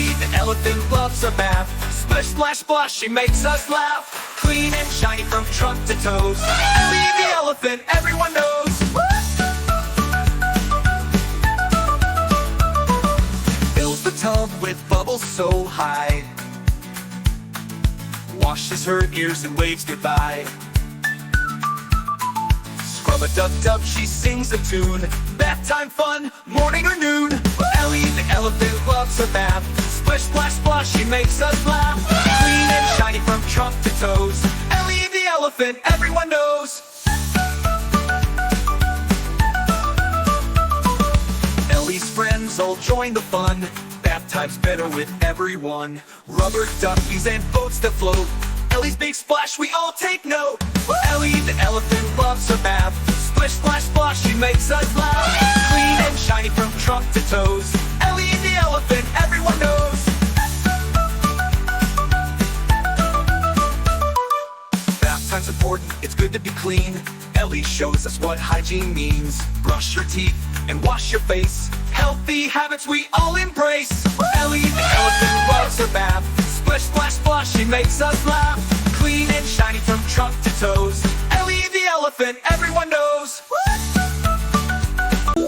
Ellie the elephant loves a bath. Splish, splash, splosh, she makes us laugh. Clean and shiny from trunk to toes. Ellie the elephant, everyone knows. Fills the tub with bubbles so high. Washes her ears and waves goodbye. Scrub-a-dub-dub, she sings a tune. Bath time fun, morning or noon. Ellie the elephant loves a bath. Splish, splash, splosh, she makes us laugh. Clean and shiny from trunk to toes. Ellie the elephant, everyone knows. Ellie's friends all join the fun. Bath time's better with everyone. Rubber duckies and boats that float. Ellie's big splash, we all take note. Ellie the elephant loves a bath. Splish, splash, splosh, she makes us laugh. Clean and shiny from trunk to toes. Ellie the elephant, everyone knows. Bath time's important, it's good to be clean. Ellie shows us what hygiene means. Brush your teeth and wash your face. Healthy habits we all embrace. Ellie the elephant loves her bath. Splish, splash, splosh, she makes us laugh. Clean and shiny from trunk to toes. Ellie the elephant, everyone knows.